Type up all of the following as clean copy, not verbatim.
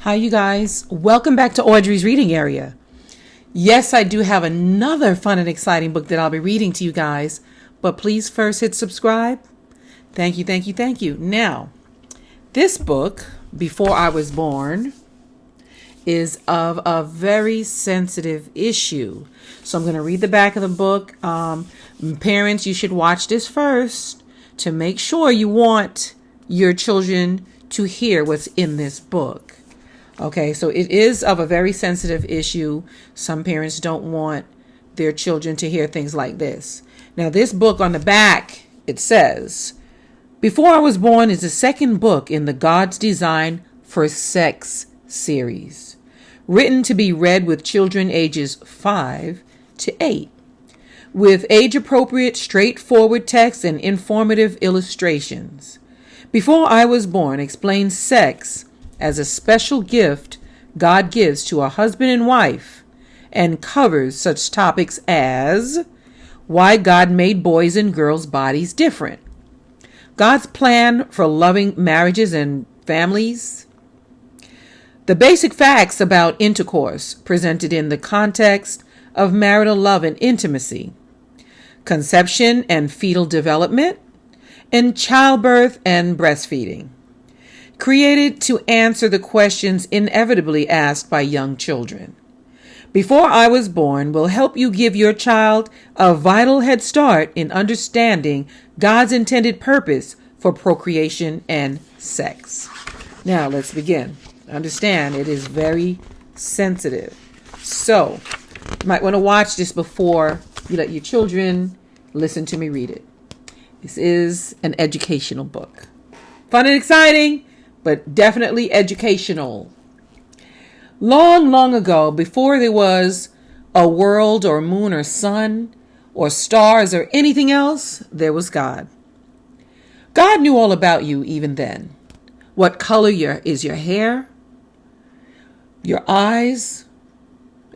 Hi, you guys. Welcome back to Audrey's Reading Area. Yes, I do have another fun and exciting book that I'll be reading to you guys, but please first hit subscribe. Thank you, thank you, thank you. Now, this book, Before I Was Born, is of a very sensitive issue. So I'm going to read the back of the book. Parents, you should watch this first to make sure you want your children to hear what's in this book. Okay, so it is of a very sensitive issue. Some parents don't want their children to hear things like this. Now, this book on the back, it says, Before I Was Born is the second book in the God's Design for Sex series, written to be read with children ages 5 to 8, with age-appropriate, straightforward text and informative illustrations. Before I Was Born explains sex as a special gift God gives to a husband and wife, and covers such topics as why God made boys' and girls' bodies different, God's plan for loving marriages and families, the basic facts about intercourse presented in the context of marital love and intimacy, conception and fetal development, and childbirth and breastfeeding. Created to answer the questions inevitably asked by young children. Before I Was Born will help you give your child a vital head start in understanding God's intended purpose for procreation and sex. Now let's begin. Understand, it is very sensitive. So, you might want to watch this before you let your children listen to me read it. This is an educational book. Fun and exciting, but definitely educational. Long, long ago, before there was a world or moon or sun or stars or anything else, there was God. God knew all about you even then. What color is your hair? Your eyes?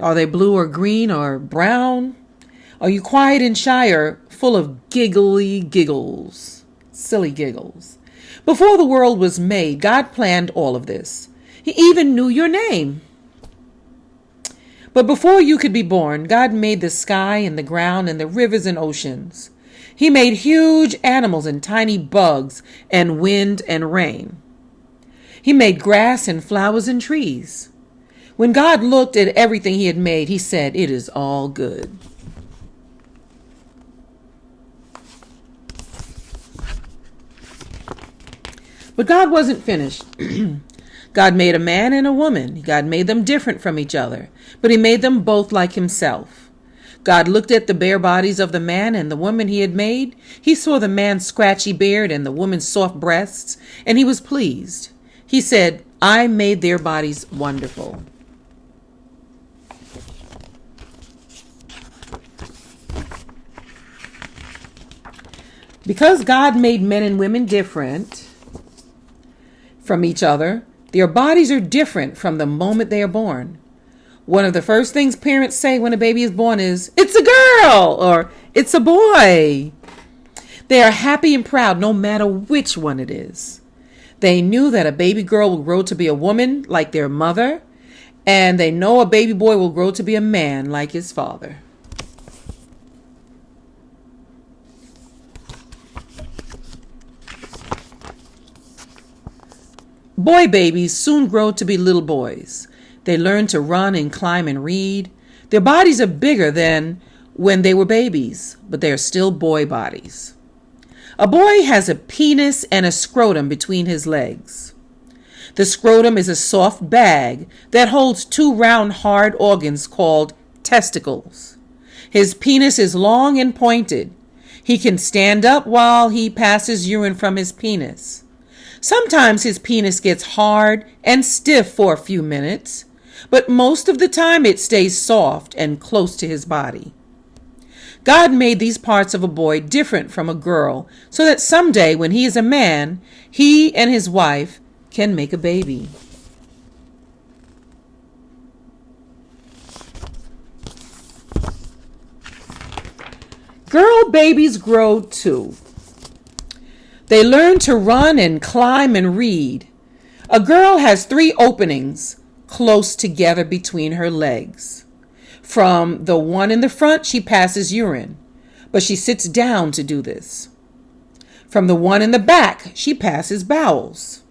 Are they blue or green or brown? Are you quiet and shy or full of giggly giggles, silly giggles? Before the world was made, God planned all of this. He even knew your name. But before you could be born, God made the sky and the ground and the rivers and oceans. He made huge animals and tiny bugs and wind and rain. He made grass and flowers and trees. When God looked at everything he had made, he said, "It is all good." But God wasn't finished. God made a man and a woman. God made them different from each other, but he made them both like himself. God looked at the bare bodies of the man and the woman he had made. He saw the man's scratchy beard and the woman's soft breasts, and he was pleased. He said, "I made their bodies wonderful." Because God made men and women different from each other, their bodies are different from the moment they are born. One of the first things parents say when a baby is born is, "It's a girl," or "It's a boy." They are happy and proud no matter which one it is. They knew that a baby girl will grow to be a woman like their mother, and they know a baby boy will grow to be a man like his father. Boy babies soon grow to be little boys. They learn to run and climb and read. Their bodies are bigger than when they were babies, but they are still boy bodies. A boy has a penis and a scrotum between his legs. The scrotum is a soft bag that holds two round hard organs called testicles. His penis is long and pointed. He can stand up while he passes urine from his penis. Sometimes his penis gets hard and stiff for a few minutes, but most of the time it stays soft and close to his body. God made these parts of a boy different from a girl so that someday when he is a man, he and his wife can make a baby. Girl babies grow too. They learn to run and climb and read. A girl has 3 openings close together between her legs. From the one in the front, she passes urine, but she sits down to do this. From the one in the back, she passes bowels.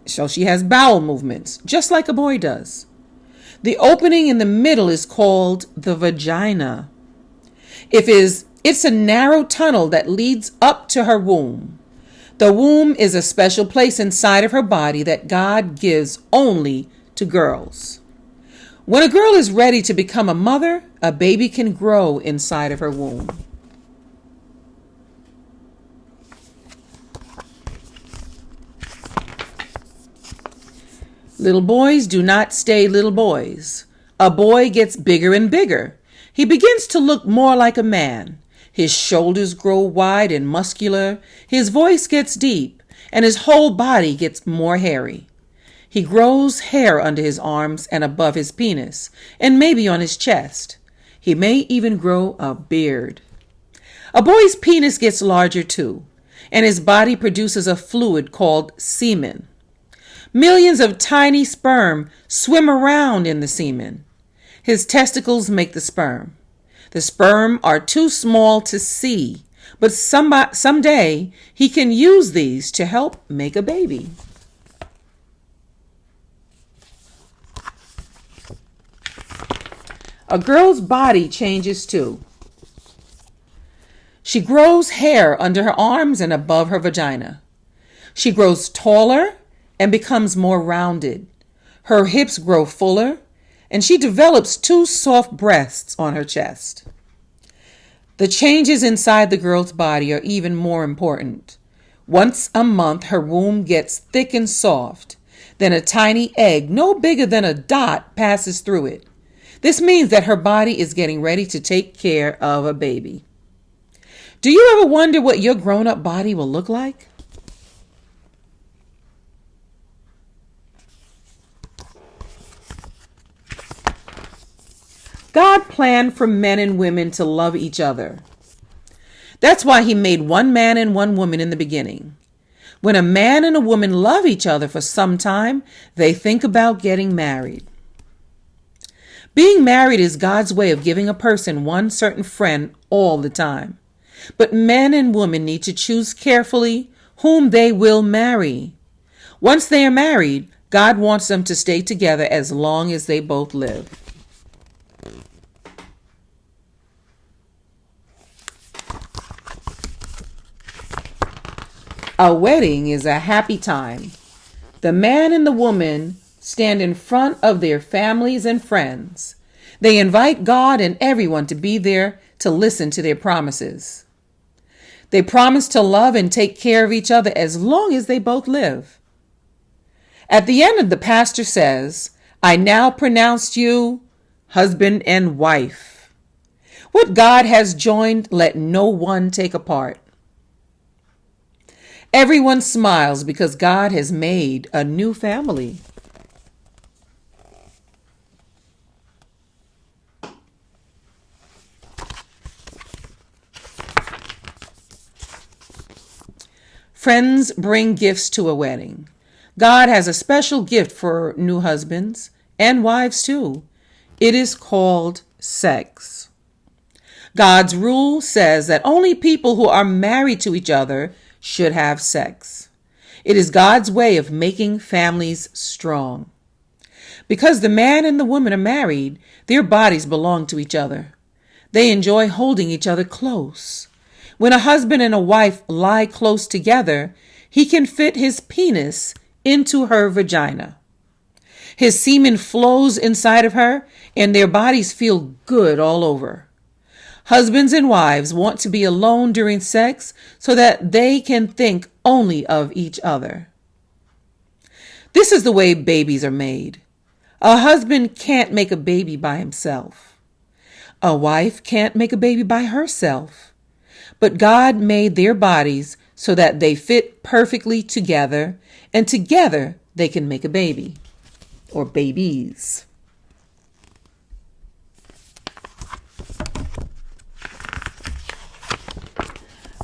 So she has bowel movements, just like a boy does. The opening in the middle is called the vagina. It's a narrow tunnel that leads up to her womb. The womb is a special place inside of her body that God gives only to girls. When a girl is ready to become a mother, a baby can grow inside of her womb. Little boys do not stay little boys. A boy gets bigger and bigger. He begins to look more like a man. His shoulders grow wide and muscular. His voice gets deep, and his whole body gets more hairy. He grows hair under his arms and above his penis, and maybe on his chest. He may even grow a beard. A boy's penis gets larger too, and his body produces a fluid called semen. Millions of tiny sperm swim around in the semen. His testicles make the sperm. The sperm are too small to see, but someday he can use these to help make a baby. A girl's body changes too. She grows hair under her arms and above her vagina. She grows taller and becomes more rounded. Her hips grow fuller, and she develops 2 soft breasts on her chest. The changes inside the girl's body are even more important. Once a month, her womb gets thick and soft. Then a tiny egg, no bigger than a dot, passes through it. This means that her body is getting ready to take care of a baby. Do you ever wonder what your grown-up body will look like? God planned for men and women to love each other. That's why he made one man and one woman in the beginning. When a man and a woman love each other for some time, they think about getting married. Being married is God's way of giving a person one certain friend all the time. But men and women need to choose carefully whom they will marry. Once they are married, God wants them to stay together as long as they both live. A wedding is a happy time. The man and the woman stand in front of their families and friends. They invite God and everyone to be there to listen to their promises. They promise to love and take care of each other as long as they both live. At the end, the pastor says, "I now pronounce you husband and wife. What God has joined, let no one take apart." Everyone smiles because God has made a new family. Friends bring gifts to a wedding. God has a special gift for new husbands and wives too. It is called sex. God's rule says that only people who are married to each other should have sex. It is God's way of making families strong. Because the man and the woman are married, their bodies belong to each other. They enjoy holding each other close. When a husband and a wife lie close together, he can fit his penis into her vagina. His semen flows inside of her, and their bodies feel good all over. Husbands and wives want to be alone during sex so that they can think only of each other. This is the way babies are made. A husband can't make a baby by himself. A wife can't make a baby by herself. But God made their bodies so that they fit perfectly together, and together they can make a baby or babies.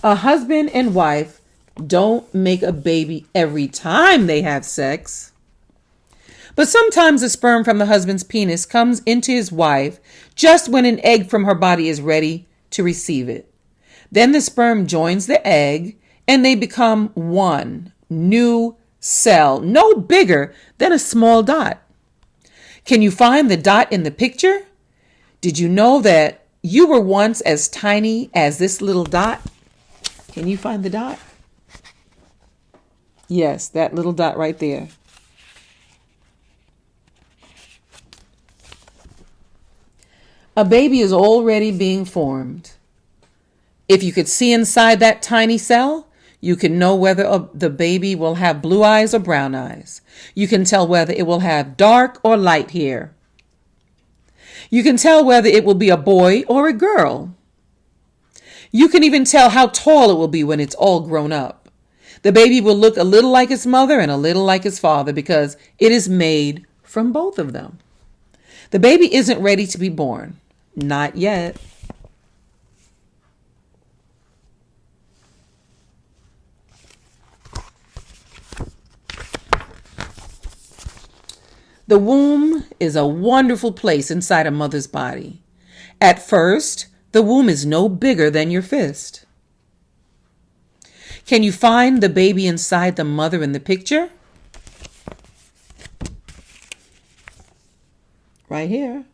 A husband and wife Don't make a baby every time they have sex. But sometimes the sperm from the husband's penis comes into his wife just when an egg from her body is ready to receive it. Then the sperm joins the egg and they become one new cell, no bigger than a small dot. Can you find the dot in the picture? Did you know that you were once as tiny as this little dot? Can you find the dot? Yes, that little dot right there. A baby is already being formed. If you could see inside that tiny cell, you can know whether the baby will have blue eyes or brown eyes. You can tell whether it will have dark or light hair. You can tell whether it will be a boy or a girl. You can even tell how tall it will be when it's all grown up. The baby will look a little like its mother and a little like its father because it is made from both of them. The baby isn't ready to be born. Not yet. The womb is a wonderful place inside a mother's body. At first, the womb is no bigger than your fist. Can you find the baby inside the mother in the picture? Right here.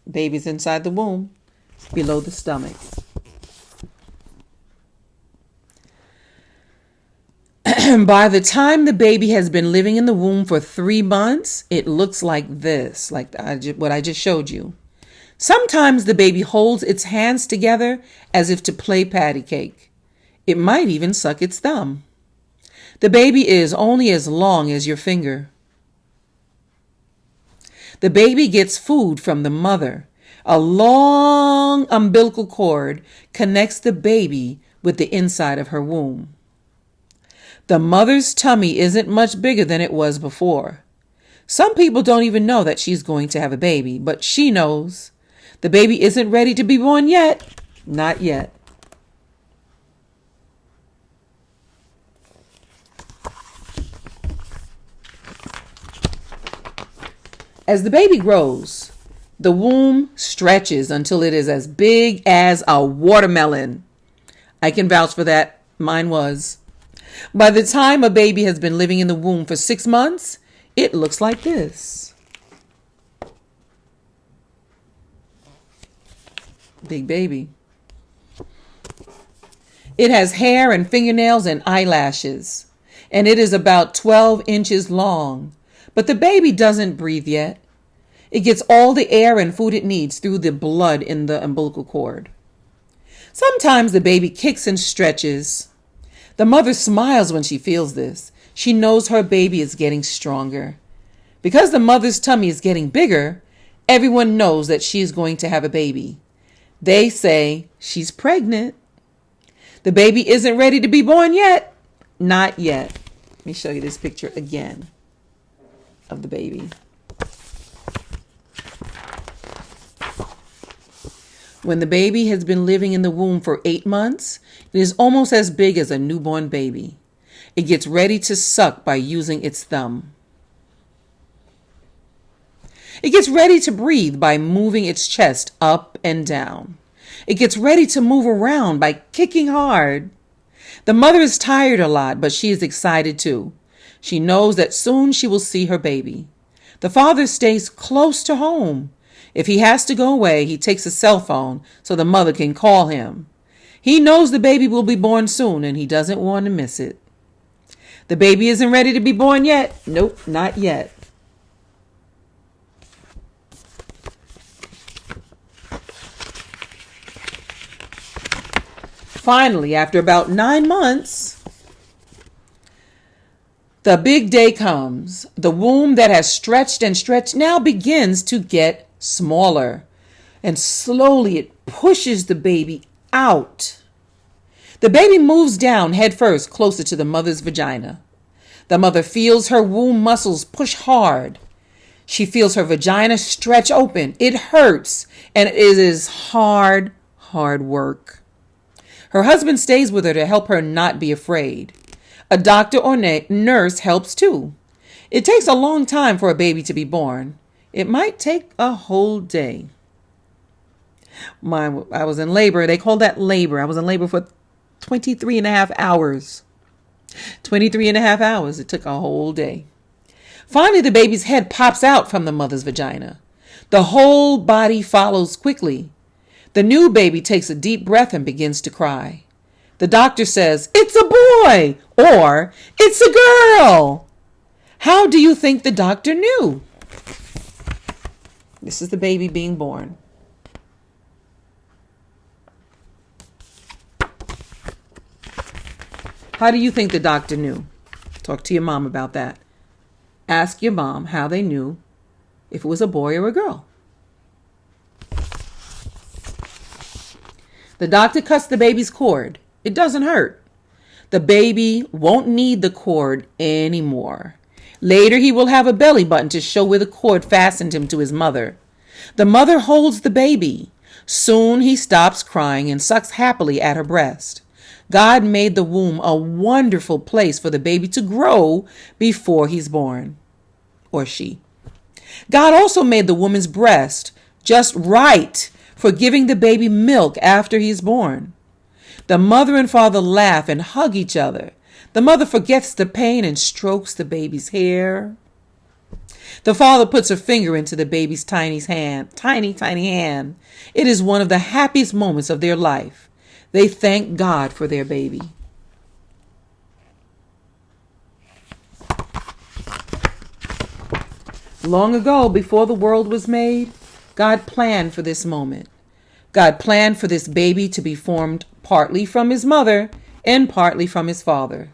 Baby's inside the womb, below the stomach. By the time the baby has been living in the womb for 3 months, it looks like this, like what I just showed you. Sometimes the baby holds its hands together as if to play patty cake. It might even suck its thumb. The baby is only as long as your finger. The baby gets food from the mother. A long umbilical cord connects the baby with the inside of her womb. The mother's tummy isn't much bigger than it was before. Some people don't even know that she's going to have a baby, but she knows. The baby isn't ready to be born yet. Not yet. As the baby grows, the womb stretches until it is as big as a watermelon. I can vouch for that. Mine was. By the time a baby has been living in the womb for 6 months, it looks like this. Big baby. It has hair and fingernails and eyelashes, and it is about 12 inches long. But the baby doesn't breathe yet. It gets all the air and food it needs through the blood in the umbilical cord. Sometimes the baby kicks and stretches. The mother smiles when she feels this. She knows her baby is getting stronger. Because the mother's tummy is getting bigger, everyone knows that she is going to have a baby. They say she's pregnant. The baby isn't ready to be born yet. Not yet. Let me show you this picture again of the baby. When the baby has been living in the womb for 8 months, it is almost as big as a newborn baby. It gets ready to suck by using its thumb. It gets ready to breathe by moving its chest up and down. It gets ready to move around by kicking hard. The mother is tired a lot, but she is excited too. She knows that soon she will see her baby. The father stays close to home. If he has to go away, he takes a cell phone so the mother can call him. He knows the baby will be born soon and he doesn't want to miss it. The baby isn't ready to be born yet. Nope, not yet. Finally, after about 9 months, the big day comes. The womb that has stretched and stretched now begins to get smaller, and slowly it pushes the baby out. The baby moves down head first, closer to the mother's vagina. The mother feels her womb muscles push hard. She feels her vagina stretch open. It hurts, and it is hard work. Her husband stays with her to help her not be afraid. A doctor or nurse helps too. It takes a long time for a baby to be born. It might take a whole day. I was in labor. They call that labor. I was in labor for 23 and a half hours. 23 and a half hours. It took a whole day. Finally, the baby's head pops out from the mother's vagina. The whole body follows quickly. The new baby takes a deep breath and begins to cry. The doctor says, "It's a boy," or "It's a girl." How do you think the doctor knew? This is the baby being born. How do you think the doctor knew? Talk to your mom about that. Ask your mom how they knew if it was a boy or a girl. The doctor cuts the baby's cord. It doesn't hurt. The baby won't need the cord anymore. Later, he will have a belly button to show where the cord fastened him to his mother. The mother holds the baby. Soon he stops crying and sucks happily at her breast. God made the womb a wonderful place for the baby to grow before he's born, or she. God also made the woman's breast just right for giving the baby milk after he's born. The mother and father laugh and hug each other. The mother forgets the pain and strokes the baby's hair. The father puts a finger into the baby's tiny hand. It is one of the happiest moments of their life. They thank God for their baby. Long ago, before the world was made, God planned for this moment. God planned for this baby to be formed partly from his mother and partly from his father.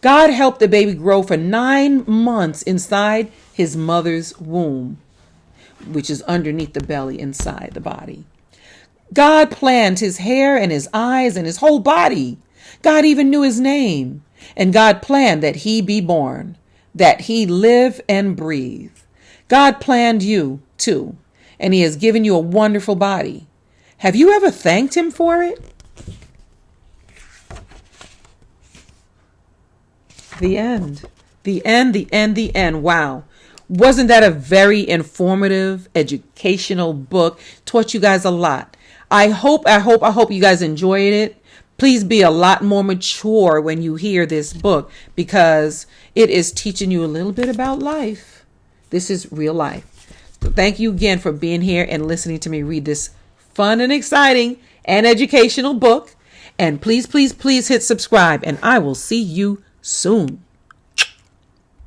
God helped the baby grow for 9 months inside his mother's womb, which is underneath the belly inside the body. God planned his hair and his eyes and his whole body. God even knew his name. And God planned that he be born, that he live and breathe. God planned you too, and he has given you a wonderful body. Have you ever thanked him for it? The end. The end. Wow. Wasn't that a very informative, educational book? Taught you guys a lot. I hope you guys enjoyed it. Please be a lot more mature when you hear this book, because it is teaching you a little bit about life. This is real life. So thank you again for being here and listening to me read this fun and exciting and educational book. And please hit subscribe, and I will see you soon.